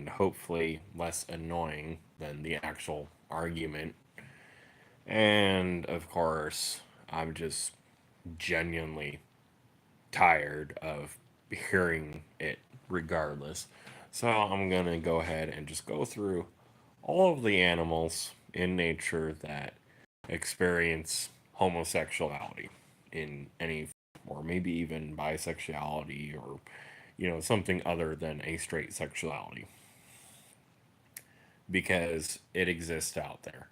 and hopefully less annoying than the actual argument. And of course, I'm just genuinely tired of hearing it regardless. So I'm going to go ahead and just go through all of the animals in nature that experience homosexuality in any, or maybe even bisexuality, or something other than a straight sexuality, because it exists out there.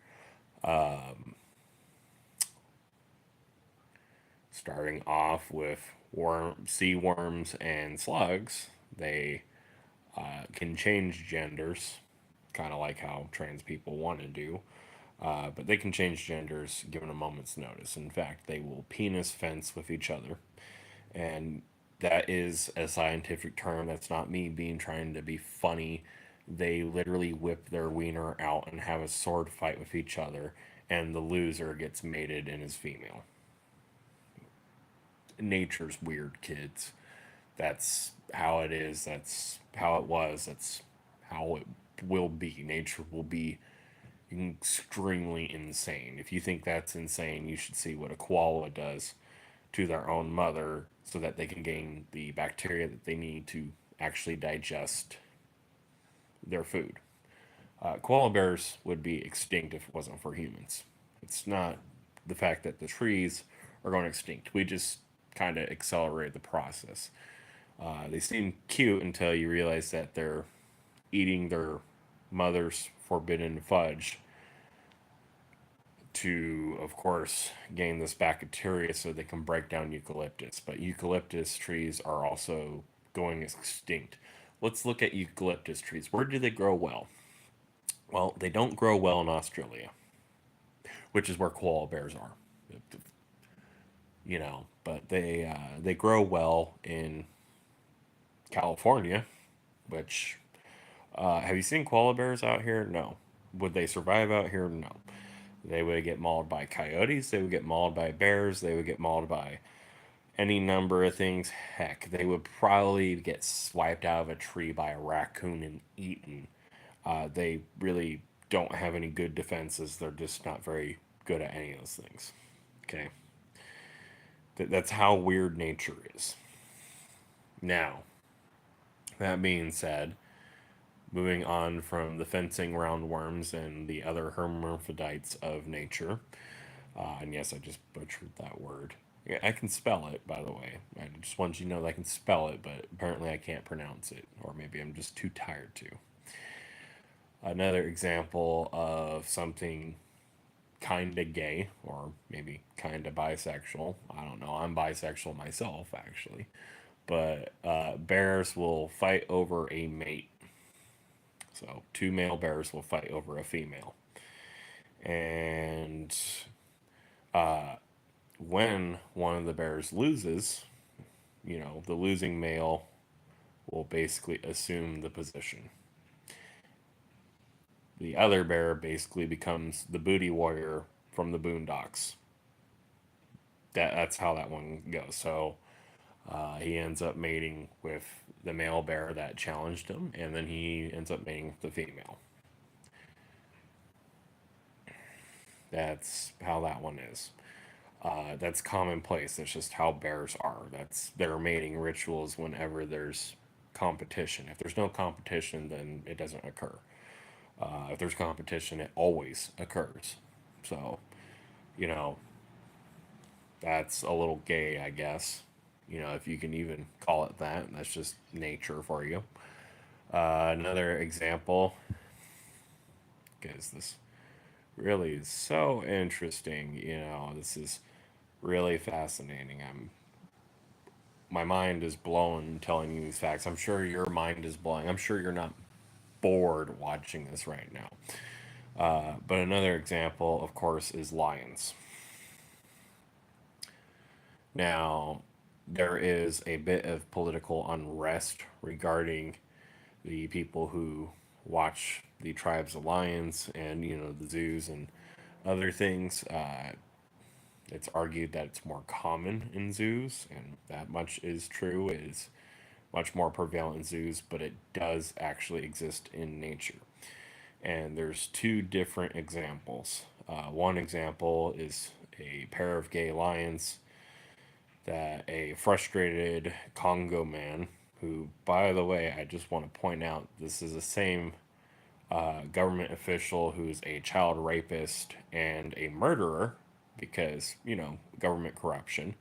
Starting off with sea worms and slugs, they can change genders, kind of like how trans people want to do. But they can change genders given a moment's notice. In fact, they will penis fence with each other. And that is a scientific term. That's not me being trying to be funny. They literally whip their wiener out and have a sword fight with each other, and the loser gets mated and is female. Nature's weird, kids. That's how it is. That's how it was. That's how it will be. Nature will be extremely insane. If you think that's insane, you should see what a koala does to their own mother so that they can gain the bacteria that they need to actually digest their food. Koala bears would be extinct if it wasn't for humans. It's not the fact that the trees are going extinct. We just kind of accelerate the process. They seem cute until you realize that they're eating their mother's forbidden fudge to, of course, gain this bacteria so they can break down eucalyptus. But eucalyptus trees are also going extinct. Let's look at eucalyptus trees. Where do they grow well? Well, they don't grow well in Australia, which is where koala bears are. But they grow well in California, which have you seen koala bears out here? No. Would they survive out here? No. They would get mauled by coyotes. They would get mauled by bears. They would get mauled by any number of things. Heck, they would probably get swiped out of a tree by a raccoon and eaten. They really don't have any good defenses. They're just not very good at any of those things. Okay. That's how weird nature is. Now, that being said, moving on from the fencing roundworms and the other hermaphrodites of nature, and yes, I just butchered that word. Yeah, I can spell it, by the way. I just want you to know that I can spell it, but apparently I can't pronounce it, or maybe I'm just too tired to. Another example of something kinda gay, or maybe kinda bisexual. I don't know. I'm bisexual myself, actually. But bears will fight over a mate. So, two male bears will fight over a female. And when one of the bears loses, the losing male will basically assume the position. The other bear basically becomes the booty warrior from the Boondocks. That's how that one goes. So he ends up mating with the male bear that challenged him, and then he ends up mating with the female. That's how that one is. That's commonplace. That's just how bears are. That's their mating rituals whenever there's competition. If there's no competition, then it doesn't occur. If there's competition, it always occurs. So, you know, that's a little gay, I guess. If you can even call it that. That's just nature for you. Another example, because this really is so interesting. This is really fascinating. My mind is blown telling you these facts. I'm sure your mind is blowing. I'm sure you're not bored watching this right now. But another example, of course, is lions. Now, there is a bit of political unrest regarding the people who watch the tribes of lions and, the zoos and other things. It's argued that it's more common in zoos, and that much is true. It is much more prevalent in zoos, but it does actually exist in nature. And there's two different examples. One example is a pair of gay lions that a frustrated Congo man, who, by the way, I just want to point out, this is the same government official who's a child rapist and a murderer because, government corruption.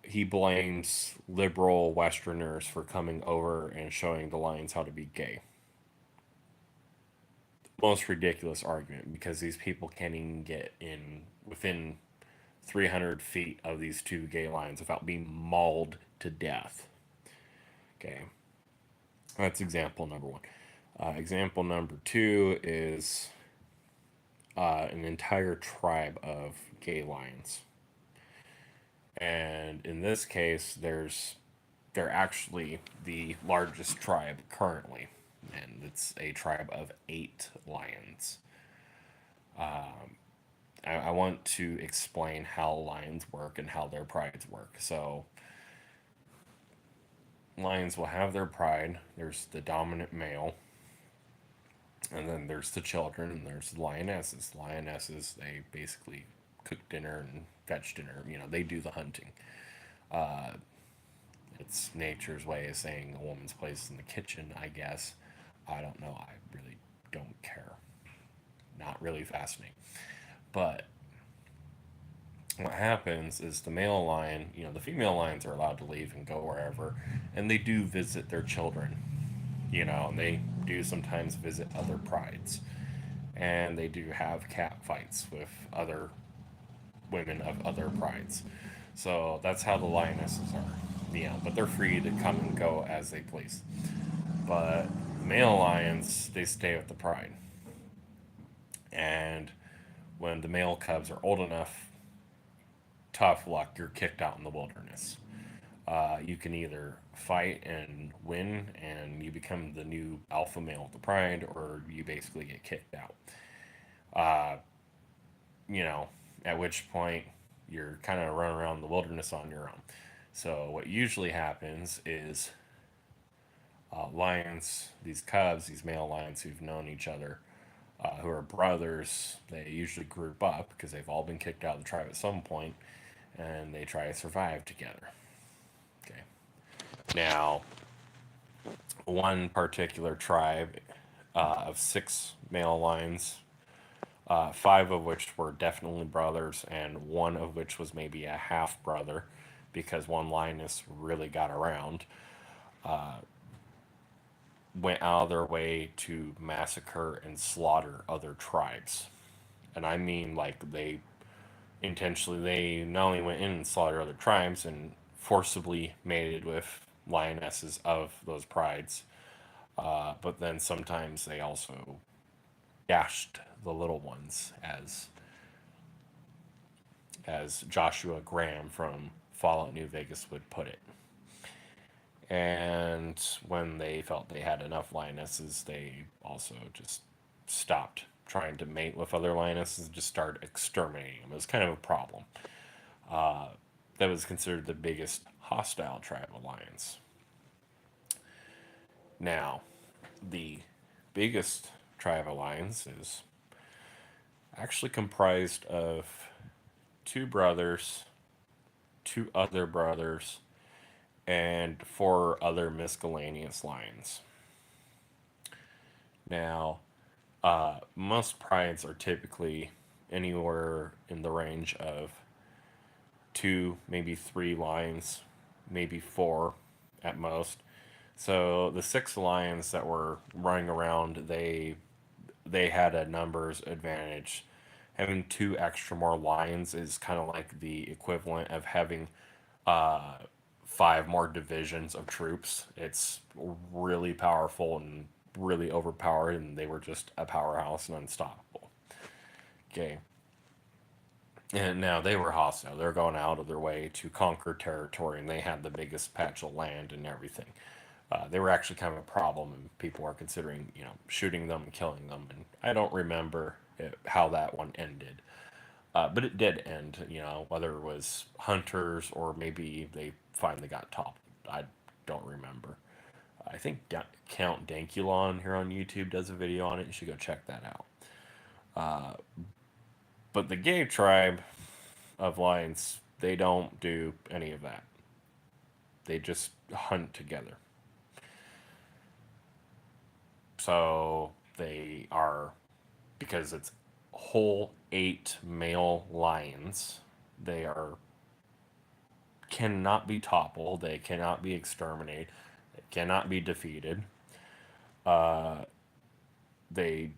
He blames liberal Westerners for coming over and showing the lions how to be gay. Most ridiculous argument because these people can't even get in within 300 feet of these two gay lions without being mauled to death. Okay, that's example number one. Example number two is an entire tribe of gay lions, and in this case, they're actually the largest tribe currently, and it's a tribe of 8 lions. I want to explain how lions work and how their prides work. So, lions will have their pride. There's the dominant male, and then there's the children, and there's the lionesses. Lionesses, they basically cook dinner and fetch dinner. They do the hunting. It's nature's way of saying a woman's place in the kitchen, I guess. I don't know. I really don't care. Not really fascinating. But what happens is the male lion, the female lions are allowed to leave and go wherever, and they do visit their children, and they do sometimes visit other prides, and they do have cat fights with other women of other prides. So that's how the lionesses are, but they're free to come and go as they please. But the male lions, they stay with the pride. And when the male cubs are old enough, tough luck, you're kicked out in the wilderness. You can either fight and win and you become the new alpha male of the pride, or you basically get kicked out. Uh, you know, at which point you're kind of running around the wilderness on your own. So, what usually happens is lions, these cubs, these male lions who've known each other, who are brothers, they usually group up because they've all been kicked out of the tribe at some point, and they try to survive together. Okay. Now, one particular tribe of 6 male lions, 5 of which were definitely brothers, and one of which was maybe a half brother because one lioness really got around, went out of their way to massacre and slaughter other tribes. And I mean, like, they not only went in and slaughtered other tribes and forcibly mated with lionesses of those prides, but then sometimes they also dashed the little ones, as Joshua Graham from Fallout New Vegas would put it. And when they felt they had enough lionesses, they also just stopped trying to mate with other lionesses and just started exterminating them. It was kind of a problem. That was considered the biggest hostile tribe of lions. Now, the biggest tribe of lions is actually comprised of 2 brothers, 2 other brothers, and 4 other miscellaneous lions. Now, most prides are typically anywhere in the range of 2, maybe 3 lions, maybe 4 at most. So the 6 lions that were running around, they had a numbers advantage. Having 2 extra more lions is kind of like the equivalent of having 5 more divisions of troops. It's really powerful and really overpowered, and they were just a powerhouse and unstoppable. Okay. And now they were hostile. They're going out of their way to conquer territory, and they had the biggest patch of land and everything. They were actually kind of a problem, and people are considering, shooting them and killing them. And I don't remember how that one ended. But it did end, whether it was hunters or maybe they finally got toppled. I don't remember. I think Count Dankulon here on YouTube does a video on it. You should go check that out. But the gay tribe of lions, they don't do any of that. They just hunt together. So they are, because it's whole 8 male lions, they are cannot be toppled, they cannot be exterminated, they cannot be defeated. They,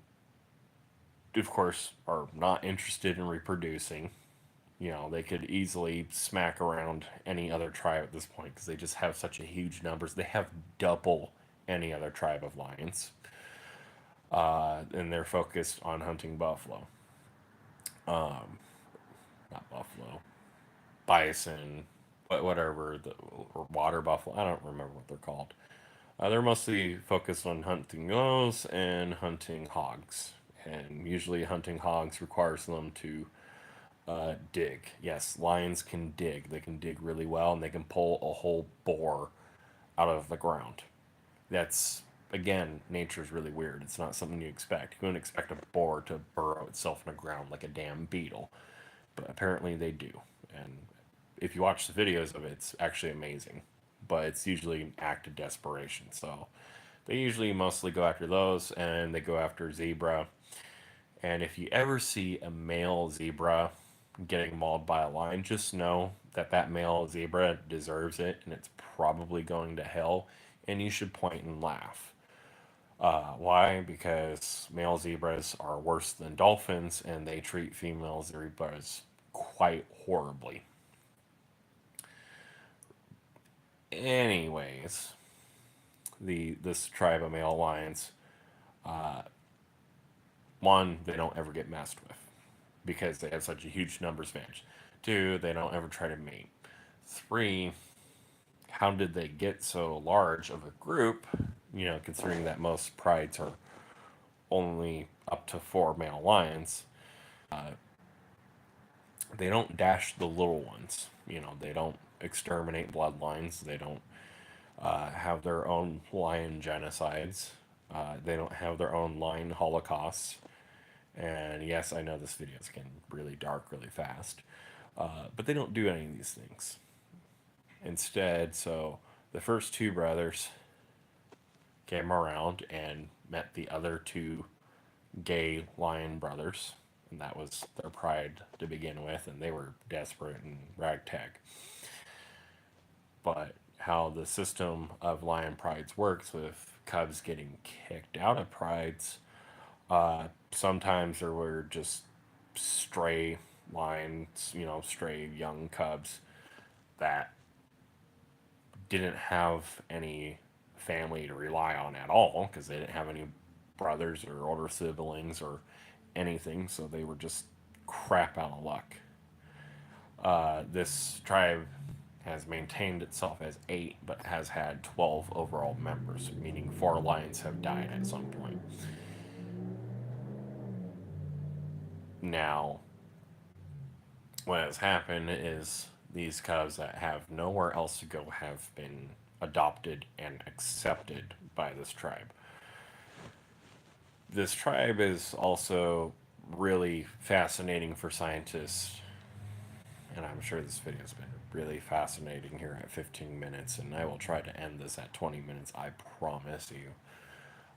of course, are not interested in reproducing. They could easily smack around any other tribe at this point because they just have such a huge numbers. They have double any other tribe of lions, and they're focused on hunting buffalo. Not buffalo, bison, whatever, or water buffalo. I don't remember what they're called. They're mostly focused on hunting those and hunting hogs. And usually, hunting hogs requires them to dig. Yes, lions can dig. They can dig really well, and they can pull a whole boar out of the ground. That's, again, nature's really weird. It's not something you expect. You wouldn't expect a boar to burrow itself in the ground like a damn beetle, but apparently they do. And if you watch the videos of it, it's actually amazing. But it's usually an act of desperation. So they usually mostly go after those, and they go after zebra. And if you ever see a male zebra getting mauled by a lion, just know that that male zebra deserves it, and it's probably going to hell. And you should point and laugh. Why? Because male zebras are worse than dolphins, and they treat female zebras quite horribly. Anyways, this tribe of male lions, one, they don't ever get messed with because they have such a huge numbers advantage. Two, they don't ever try to mate. Three, how did they get so large of a group? Considering that most prides are only up to 4 male lions, they don't dash the little ones. They don't exterminate bloodlines. They don't have their own lion genocides. They don't have their own lion holocausts. And yes, I know this video is getting really dark really fast. But they don't do any of these things. Instead, so the first two brothers came around and met the other two gay lion brothers. And that was their pride to begin with. And they were desperate and ragtag. But how the system of lion prides works with cubs getting kicked out of prides, sometimes there were just stray lions, stray young cubs that didn't have any family to rely on at all because they didn't have any brothers or older siblings or anything, so they were just crap out of luck. This tribe has maintained itself as 8, but has had 12 overall members, meaning 4 lions have died at some point. Now, what has happened is these cubs that have nowhere else to go have been adopted and accepted by this tribe. This tribe is also really fascinating for scientists, and I'm sure this video has been really fascinating here at 15 minutes, and I will try to end this at 20 minutes, I promise you.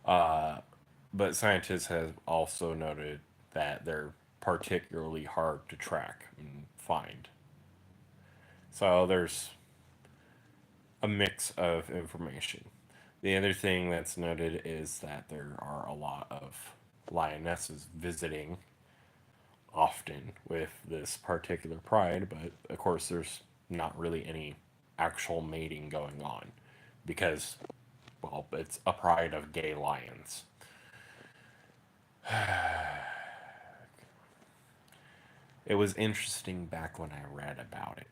But scientists have also noted that they're particularly hard to track and find. So there's a mix of information. The other thing that's noted is that there are a lot of lionesses visiting often with this particular pride, but of course there's not really any actual mating going on because, well, it's a pride of gay lions. It was interesting back when I read about it.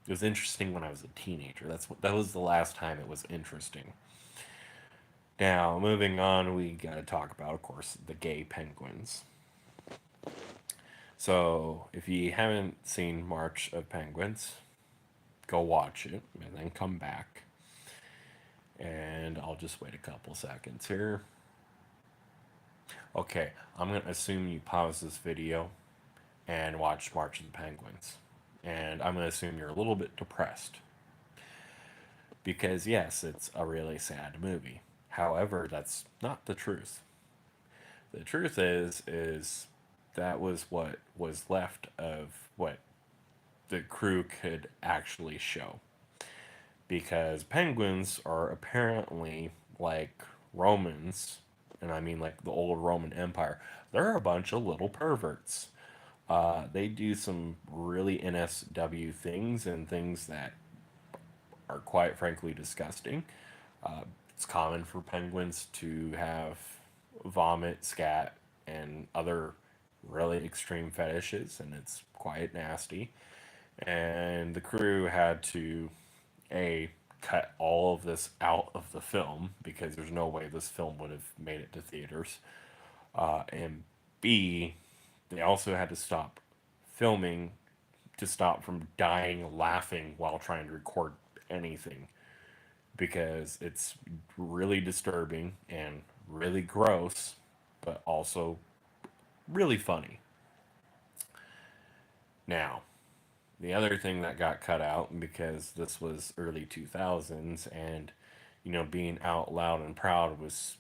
It was interesting when I was a teenager. That was the last time it was interesting. Now, moving on, we gotta talk about, of course, the gay penguins. So, if you haven't seen March of Penguins, go watch it and then come back. And I'll just wait a couple seconds here. Okay, I'm going to assume you pause this video and watch March of the Penguins. And I'm going to assume you're a little bit depressed. Because, yes, it's a really sad movie. However, that's not the truth. The truth is that was what was left of what the crew could actually show. Because penguins are apparently like Romans, and I mean like the old Roman Empire. They're a bunch of little perverts. They do some really NSW things and things that are quite frankly disgusting. It's common for penguins to have vomit, scat, and other really extreme fetishes, and it's quite nasty. And the crew had to a cut all of this out of the film because there's no way this film would have made it to theaters. And B, they also had to stop filming to stop from dying laughing while trying to record anything because it's really disturbing and really gross, but also really funny. Now, the other thing that got cut out because this was early 2000s and being out loud and proud was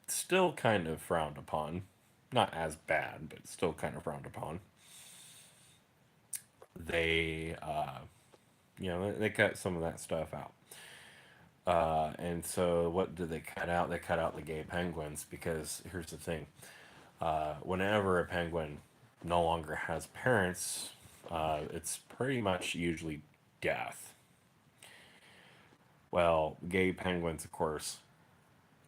still kind of frowned upon. Not as bad, but still kind of frowned upon. They they cut some of that stuff out. And so what did they cut out? They cut out the gay penguins because here's the thing. Whenever a penguin no longer has parents, it's pretty much usually death. Well, gay penguins, of course,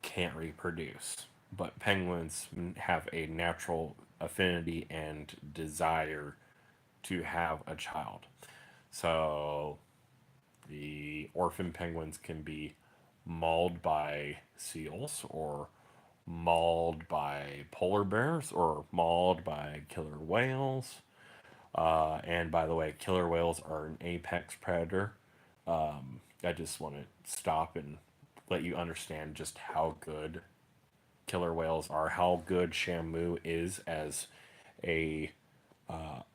can't reproduce, but penguins have a natural affinity and desire to have a child. So the orphan penguins can be mauled by seals or mauled by polar bears or mauled by killer whales. And by the way, killer whales are an apex predator. I just want to stop and let you understand just how good killer whales are, how good Shamu is as a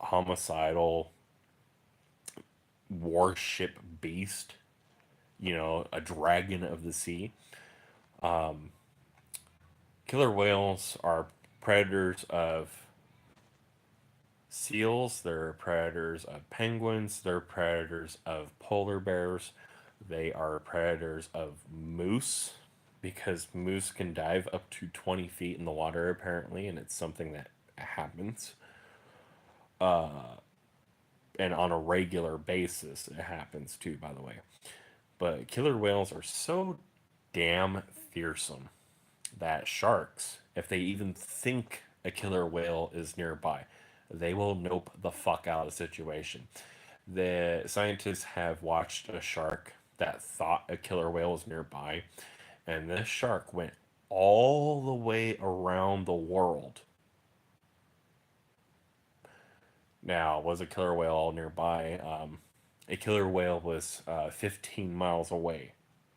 homicidal warship beast, a dragon of the sea. Killer whales are predators of seals, they're predators of penguins, they're predators of polar bears, they are predators of moose because moose can dive up to 20 feet in the water apparently, and it's something that happens. And on a regular basis, it happens too, by the way. But killer whales are so damn fearsome that sharks, if they even think a killer whale is nearby, they will nope the fuck out of the situation. The scientists have watched a shark that thought a killer whale was nearby, and this shark went all the way around the world. Now, was a killer whale all nearby? A killer whale was 15 miles away.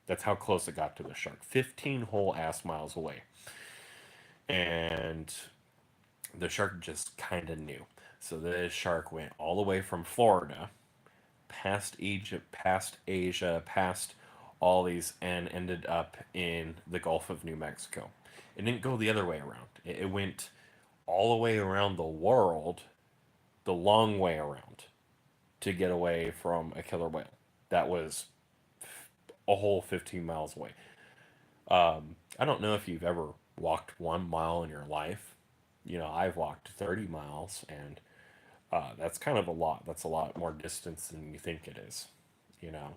That's how close it got to the shark. 15 whole ass miles away. And the shark just kind of knew. So the shark went all the way from Florida, past Egypt, past Asia, past all these, and ended up in the Gulf of New Mexico. It didn't go the other way around. It went all the way around the world, the long way around, to get away from a killer whale. That was a whole 15 miles away. I don't know if you've ever walked 1 mile in your life. I've walked 30 miles, and that's kind of a lot. That's a lot more distance than you think it is, you know.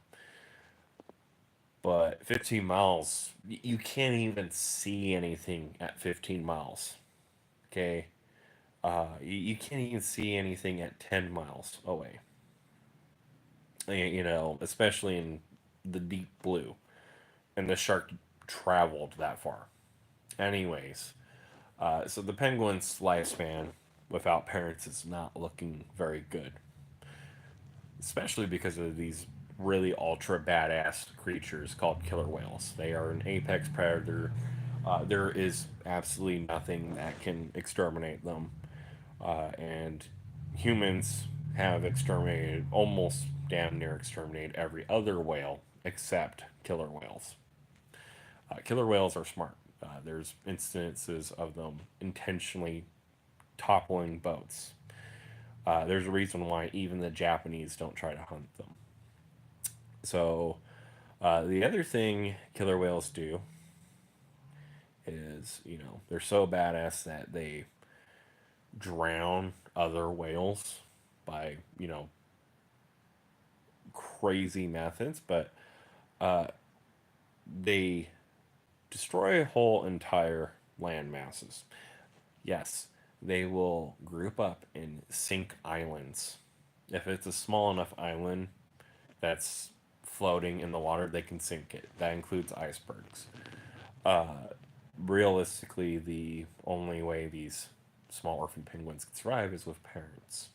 But 15 miles, you can't even see anything at 15 miles. Okay? You can't even see anything at 10 miles away. Especially in the deep blue. And the shark traveled that far. Anyways, so the penguin's lifespan without parents is not looking very good, especially because of these really ultra badass creatures called killer whales. They are an apex predator. There is absolutely nothing that can exterminate them, and humans have exterminated, almost damn near exterminated, every other whale except killer whales. Killer whales are smart. There's instances of them intentionally toppling boats. There's a reason why even the Japanese don't try to hunt them. So, the other thing killer whales do is, they're so badass that they drown other whales by, crazy methods, but they destroy whole entire land masses. Yes, they will group up and sink islands. If it's a small enough island that's floating in the water, they can sink it. That includes icebergs. Realistically, the only way these small orphan penguins can survive is with parents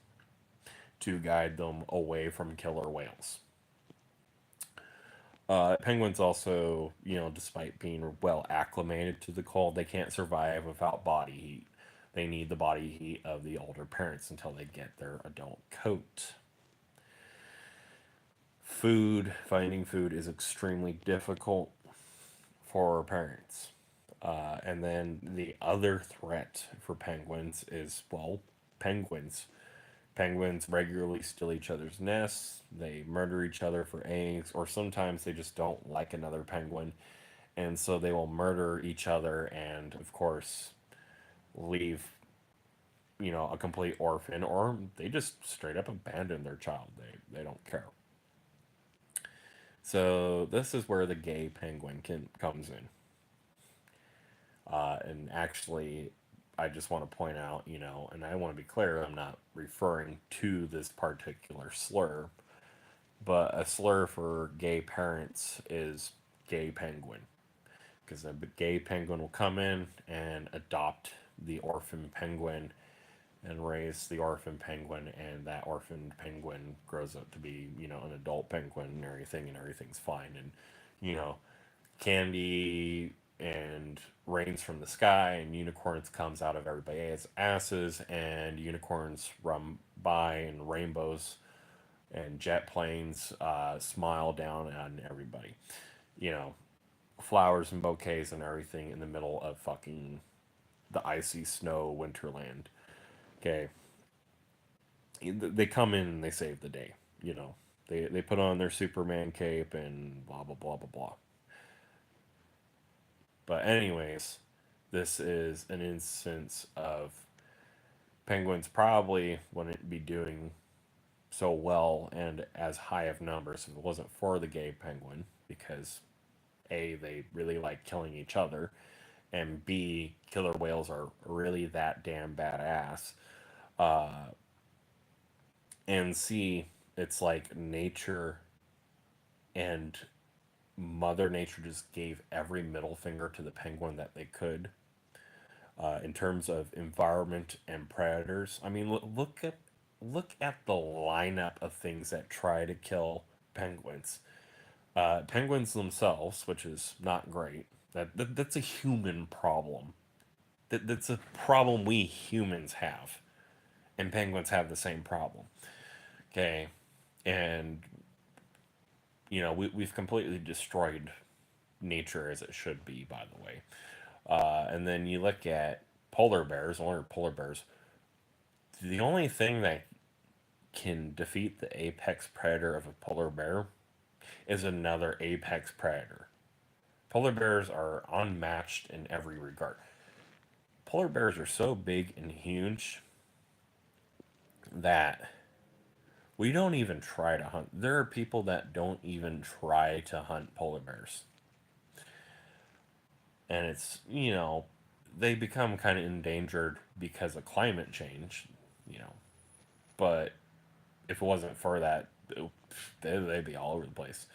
to guide them away from killer whales. Penguins also, despite being well acclimated to the cold, they can't survive without body heat. They need the body heat of the older parents until they get their adult coat. Finding food is extremely difficult for parents. And then the other threat for penguins is, well, penguins. Penguins regularly steal each other's nests, they murder each other for eggs, or sometimes they just don't like another penguin, and so they will murder each other and, of course, leave, a complete orphan, or they just straight up abandon their child. They don't care. So this is where the gay penguin comes in. And actually, I just want to point out, and I want to be clear, I'm not referring to this particular slur, but a slur for gay parents is gay penguin. Because a gay penguin will come in and adopt the orphan penguin and raise the orphan penguin, and that orphan penguin grows up to be, an adult penguin and everything's fine. And, you know, candy and rains from the sky and unicorns comes out of everybody's asses, and unicorns run by and rainbows and jet planes smile down on everybody. You know, flowers and bouquets and everything in the middle of fucking the icy snow winterland. Okay, they come in and they save the day. They put on their Superman cape and blah blah blah blah blah. But anyways, this is an instance of penguins probably wouldn't be doing so well and as high of numbers if it wasn't for the gay penguin, because A, they really like killing each other, and B, killer whales are really that damn badass, and C, it's like nature and Mother Nature just gave every middle finger to the penguin that they could, in terms of environment and predators. I mean, look at the lineup of things that try to kill penguins. Penguins themselves, which is not great. That's a human problem. That's a problem we humans have, and penguins have the same problem. Okay, and we've completely destroyed nature as it should be. By the way, and then you look at polar bears, or polar bears. The only thing that can defeat the apex predator of a polar bear is another apex predator. Polar bears are unmatched in every regard. Polar bears are so big and huge that we don't even try to hunt. There are people that don't even try to hunt polar bears. And they become kind of endangered because of climate change, you know. But if it wasn't for that, they'd be all over the place.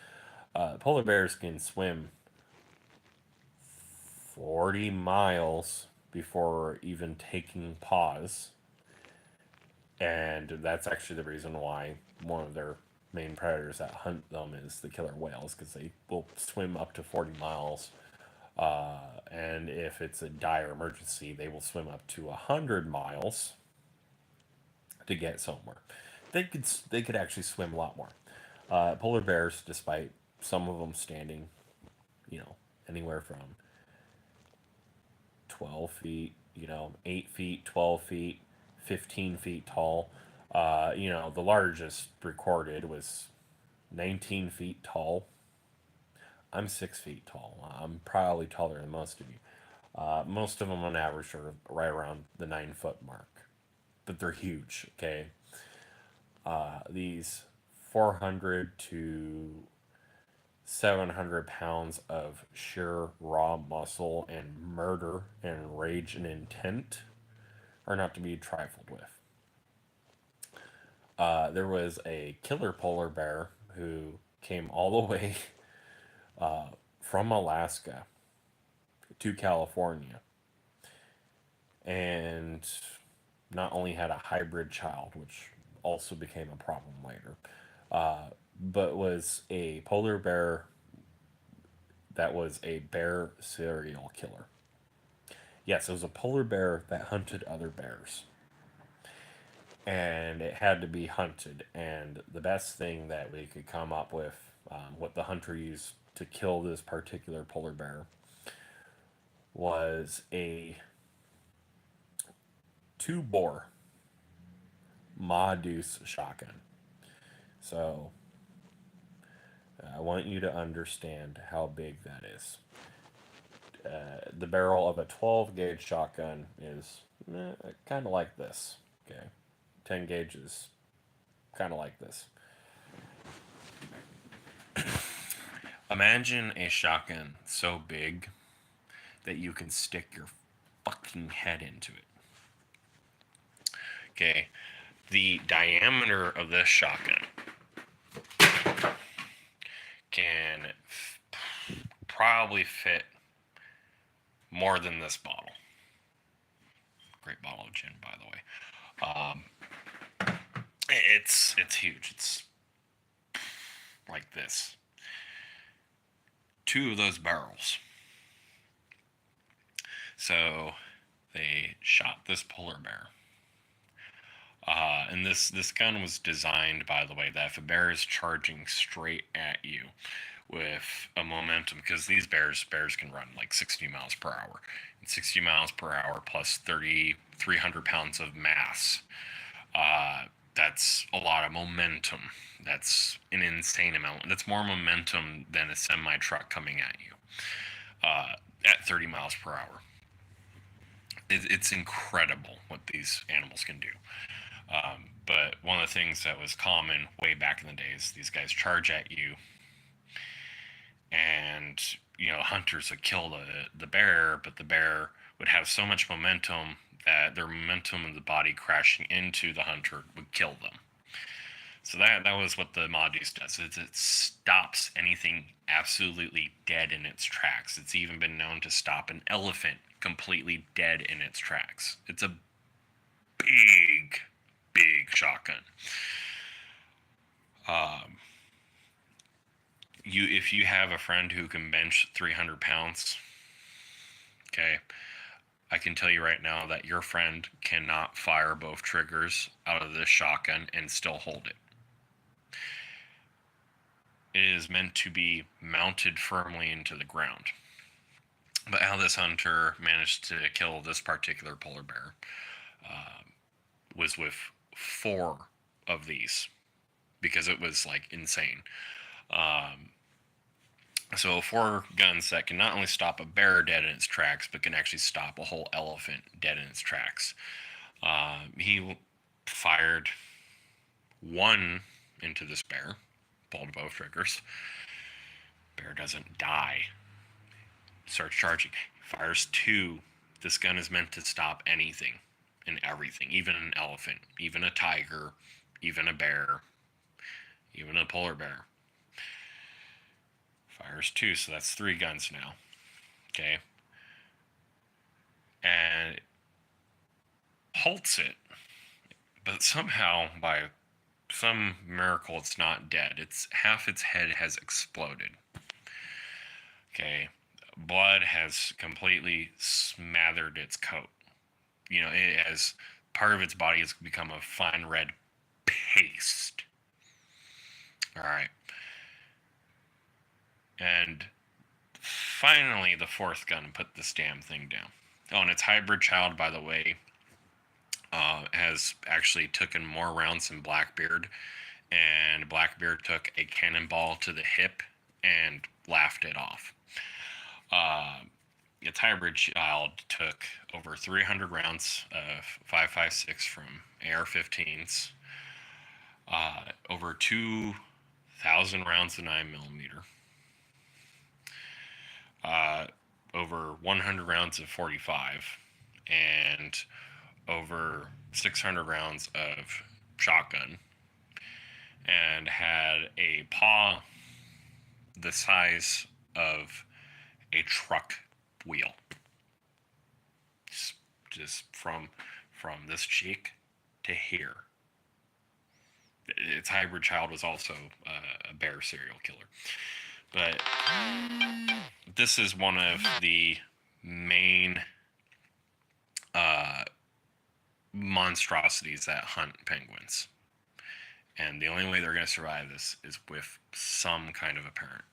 Polar bears can swim 40 miles before even taking pause. And that's actually the reason why one of their main predators that hunt them is the killer whales because they will swim up to 40 miles. And if it's a dire emergency, they will swim up to 100 miles to get somewhere. They could actually swim a lot more. Polar bears, despite some of them standing, you know, anywhere from 12 feet, 8 feet, 12 feet, 15 feet tall. The largest recorded was 19 feet tall. I'm 6 feet tall. I'm probably taller than most of you. Most of them on average are right around the 9 foot mark, but they're huge. Okay, these 400 to 700 pounds of sheer raw muscle and murder and rage and intent are not to be trifled with. There was a killer polar bear who came all the way from Alaska to California and not only had a hybrid child, which also became a problem later, but was a polar bear that was a bear serial killer. Yes, it was a polar bear that hunted other bears. And it had to be hunted. And the best thing that we could come up with, what the hunter used to kill this particular polar bear, was a 2-bore Ma Deuce shotgun. So I want you to understand how big that is. The barrel of a 12 gauge shotgun is kind of like this. Okay, 10 gauge is kind of like this. Imagine a shotgun so big that you can stick your fucking head into it. Okay, the diameter of this shotgun can probably fit more than this bottle. Great bottle of gin, by the way. It's huge. It's like this. 2 of those barrels. So they shot this polar bear. And this gun was designed, by the way, that if a bear is charging straight at you with a momentum, because these bears can run like 60 miles per hour, and 60 miles per hour plus 300 pounds of mass. That's a lot of momentum. That's an insane amount. That's more momentum than a semi truck coming at you at 30 miles per hour. It's incredible what these animals can do. But one of the things that was common way back in the days, these guys charge at you, and hunters would kill the bear, but the bear would have so much momentum that their momentum of the body crashing into the hunter would kill them. So that was what the Modus does. It stops anything absolutely dead in its tracks. It's even been known to stop an elephant completely dead in its tracks. It's a big shotgun. If you have a friend who can bench 300 pounds, okay, I can tell you right now that your friend cannot fire both triggers out of this shotgun and still hold it. It is meant to be mounted firmly into the ground. But how this hunter managed to kill this particular polar bear was with 4 of these, because it was like insane. So 4 guns that can not only stop a bear dead in its tracks, but can actually stop a whole elephant dead in its tracks. He fired 1 into this bear, pulled both triggers. Bear doesn't die. Starts charging. Fires 2. This gun is meant to stop anything and everything, even an elephant, even a tiger, even a bear, even a polar bear. Fires 2, so that's 3 guns now. Okay. And halts it, but somehow by some miracle it's not dead. It's half its head has exploded. Okay. Blood has completely smothered its coat. You know, it has part of its body has become a fine red paste. All right. And finally, the fourth gun put this damn thing down. Oh, and its hybrid child, by the way, has actually taken more rounds than Blackbeard. And Blackbeard took a cannonball to the hip and laughed it off. Its hybrid child took over 300 rounds of 5.56 from AR-15s, over 2,000 rounds of 9mm, over 100 rounds of 45, and over 600 rounds of shotgun, and had a paw the size of a truck wheel, just from this cheek to here. Its hybrid child was also a bear serial killer, but this is one of the main monstrosities that hunt penguins, and the only way they're going to survive this is with some kind of a parent.